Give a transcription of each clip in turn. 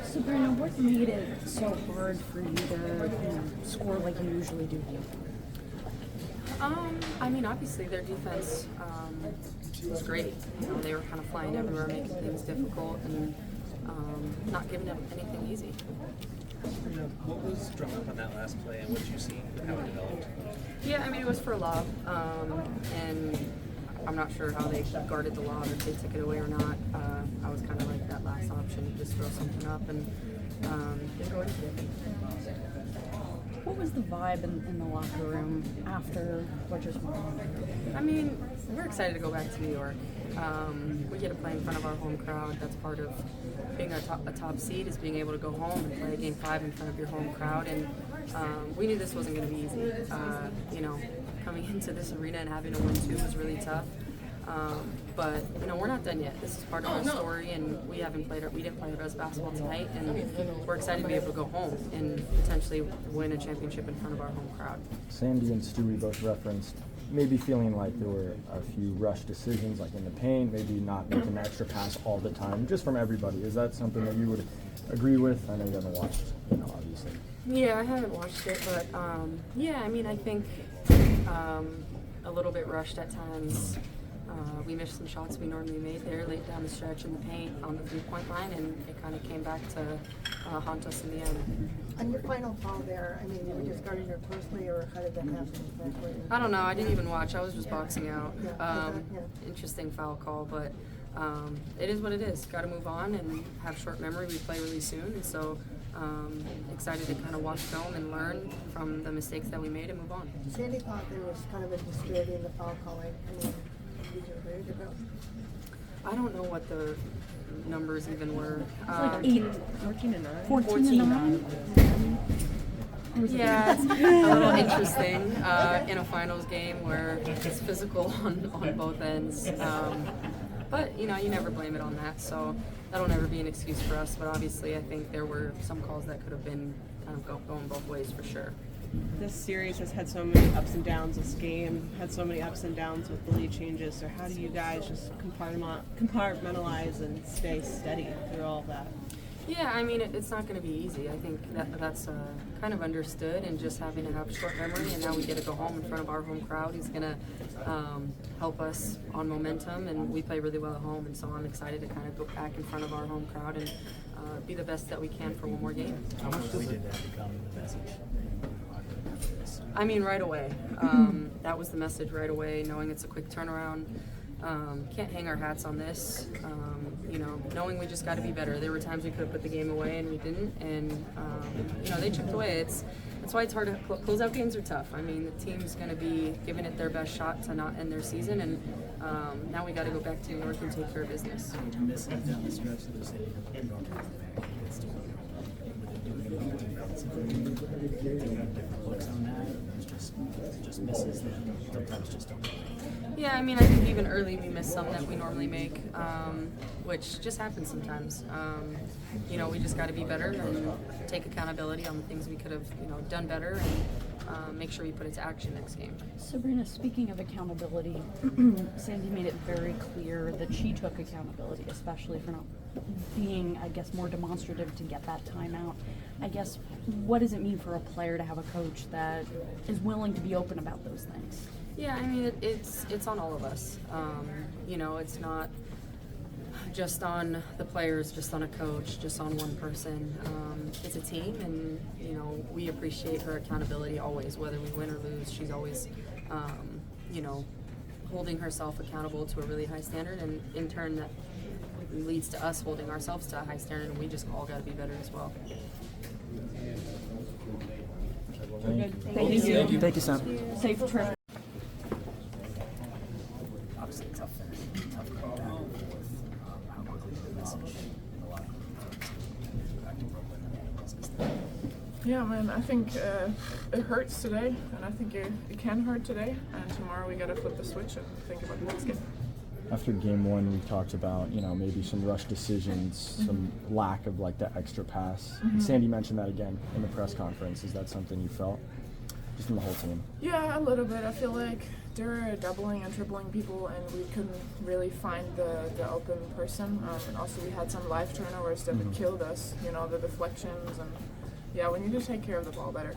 Sabrina, what made it so hard for you to score like you usually do? I mean, obviously their defense was great. They were kind of flying everywhere, making things difficult, and not giving them anything easy. What was drawn up on that last play, and what did you see how it developed? Yeah, I mean, it was for a lob, and I'm not sure how they guarded the lob, if they took it away or not. I was kind of like that last option, just throw something up and didn't go into it. What was the vibe in the locker room after what just went on? I mean, we're excited to go back to New York. We get to play in front of our home crowd. That's part of being a top seed, is being able to go home and play Game 5 in front of your home crowd. And we knew this wasn't going to be easy. Coming into this arena and having to win 2 was really tough. But we're not done yet. This is part of our story, and we didn't play our best basketball tonight, and we're excited to be able to go home and potentially win a championship in front of our home crowd. Sandy and Stewie both referenced maybe feeling like there were a few rush decisions, like in the paint, maybe not making the extra pass all the time, just from everybody. Is that something that you would agree with? I know you haven't watched, obviously. Yeah, I haven't watched it, but I think a little bit rushed at times. We missed some shots we normally made there late down the stretch in the paint on the 3-point line, and it kind of came back to haunt us in the end. On your final foul there, you were just guarding her closely, or how did that happen exactly? I don't know. I didn't even watch. I was just boxing out. Yeah. Interesting foul call, but it is what it is. Got to move on and have short memory. We play really soon, and so excited to kind of watch film and learn from the mistakes that we made and move on. Sandy thought there was kind of a disparity in the foul calling. Did you agree with that? I don't know what the numbers even were. Like 8, 14 to 9. Yeah, it's a little interesting in a finals game where it's physical on both ends. But you never blame it on that, so that'll never be an excuse for us. But obviously, I think there were some calls that could have been kind of going both ways for sure. This series has had so many ups and downs. This game had so many ups and downs with the lead changes. So how do you guys just compartmentalize and stay steady through all of that? Yeah, it's not going to be easy. I think that's kind of understood, and just having to have short memory, and now we get to go home in front of our home crowd is going to help us on momentum, and we play really well at home, and so I'm excited to kind of go back in front of our home crowd and be the best that we can for one more game. How much did that become the message? Right away. That was the message right away, knowing it's a quick turnaround. Can't hang our hats on this. Knowing we just got to be better. There were times we could have put the game away and we didn't, and they chipped away. That's why it's hard to close-out games are tough. The team's going to be giving it their best shot to not end their season, and now we got to go back to New York and take care of business. Missing down the stretch of the city and looks on that, just misses that sometimes just don't. Yeah, I think even early we missed some that we normally make, which just happens sometimes. We just got to be better and take accountability on the things we could have, done better, and make sure we put it to action next game. Sabrina, speaking of accountability, Sandy made it very clear that she took accountability, especially for not being, more demonstrative to get that timeout. What does it mean for a player to have a coach that is willing to be open about those things? Yeah, it's on all of us. It's not just on the players, just on a coach, just on one person. It's a team, and we appreciate her accountability always, whether we win or lose. She's always, holding herself accountable to a really high standard, and in turn that leads to us holding ourselves to a high standard, and we just all got to be better as well. Thank you. Thank you, Sam. Safe trip. Obviously tough come down with how quickly the message in a lot of back to Brooklyn. Yeah, man, I think it hurts today, and I think it can hurt today, and tomorrow we got to flip the switch and think about the next game. After game 1, we talked about, maybe some rush decisions, some lack of the extra pass. Sandy mentioned that again in the press conference. Is that something you felt? Just from the whole team? Yeah, a little bit. I feel like they were doubling and tripling people, and we couldn't really find the open person. And also we had some live turnovers that killed us, you know, the deflections, and yeah, we need to take care of the ball better.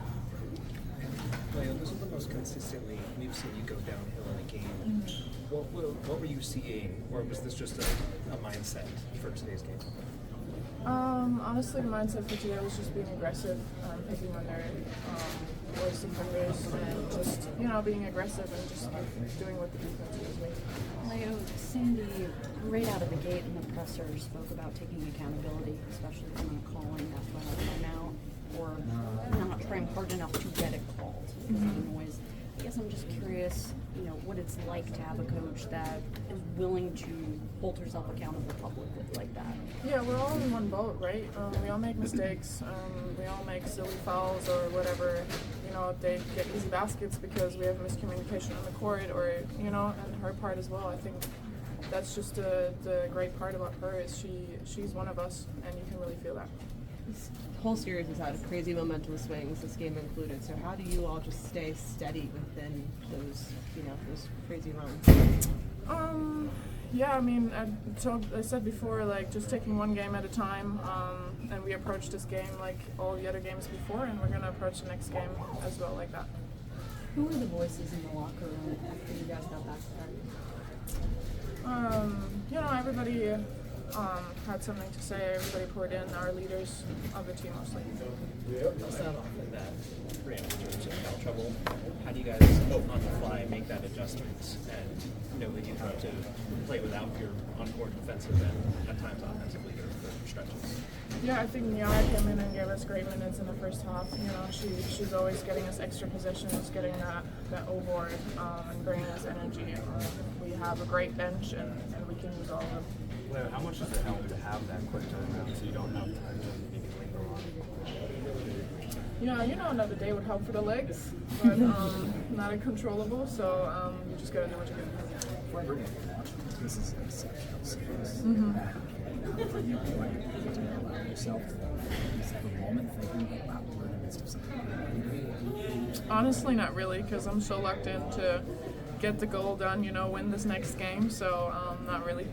Leon, this is the most consistently we've seen you go downhill in a game. What were you seeing, or was this just a mindset for today's game? Honestly, the mindset for today was just being aggressive, picking on their worst defenders, and just, you know, being aggressive and just doing what the defense was doing. Leo, Sandy, right out of the gate in the presser, spoke about taking accountability, especially for not calling that final timeout or not trying hard enough to get it called. Noise. I guess I'm just curious, you know, what it's like to have a coach that is willing to hold herself accountable publicly like that. Yeah, we're all in one boat, right? We all make mistakes. We all make silly fouls or whatever. You know, they get easy baskets because we have miscommunication on the court, or, you know, and her part as well. I think that's just the great part about her is she's one of us, and you can really feel that. This whole series has had crazy momentum swings, this game included. So how do you all just stay steady within those, you know, those crazy runs? Yeah, I mean, I said before, like, just taking one game at a time, and we approached this game like all the other games before, and we're going to approach the next game as well like that. Who were the voices in the locker room after you guys got back there? You know, everybody had something to say. Everybody poured in. Our leaders of the team mostly. What's that off in that rim in terms of foul trouble? How do you guys, on the fly, make that adjustment and know that you have to play without your on-court defensive and at times offensive leader for stretches? Yeah, I think Nyara came in and gave us great minutes in the first half. You know, she's always getting us extra possessions, getting that O-board, and bringing us energy. We have a great bench, and we can use all of them. Well, how much does it help to have that quick turnaround so you don't have time to maybe linger on? Yeah, you know, another day would help for the legs, but not uncontrollable, so you just gotta do what you can. For everyone watching, this is an exceptional series. For you, why you to allow yourself to have a moment thinking about we're in the midst of something? Honestly, not really, because I'm so locked in to get the goal done, you know, win this next game, so not really.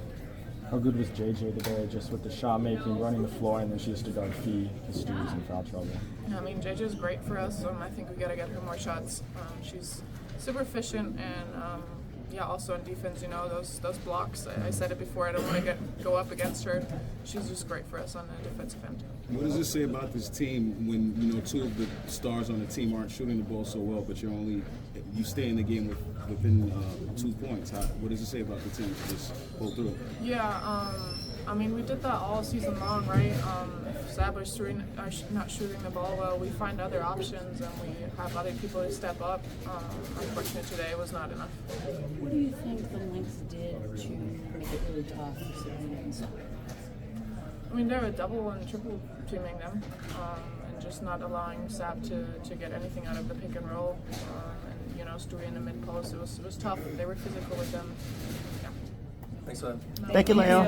How good was JJ today, just with the shot making, running the floor, and then she has to guard Fee because Stewie's in foul trouble? I mean, JJ's great for us. I think we gotta get her more shots. She's super efficient, and yeah, also on defense, you know, those blocks. I said it before. I don't want to go up against her. She's just great for us on the defensive end. What does this say about this team when, you know, two of the stars on the team aren't shooting the ball so well, but you stay in the game within 2 points? What does it say about the team to just pull through? Yeah, I mean, we did that all season long, right? If Sabler's not shooting the ball well, we find other options, and we have other people to step up. Unfortunately, today was not enough. What do you think the Lynx did to make it really tough for Sabrina and Stewie? I mean, they were double and triple teaming them, and just not allowing Sab to get anything out of the pick and roll. And, you know, Stewie in the mid post, it was tough. They were physical with them. Yeah. Thanks, man. Thank you, Leo.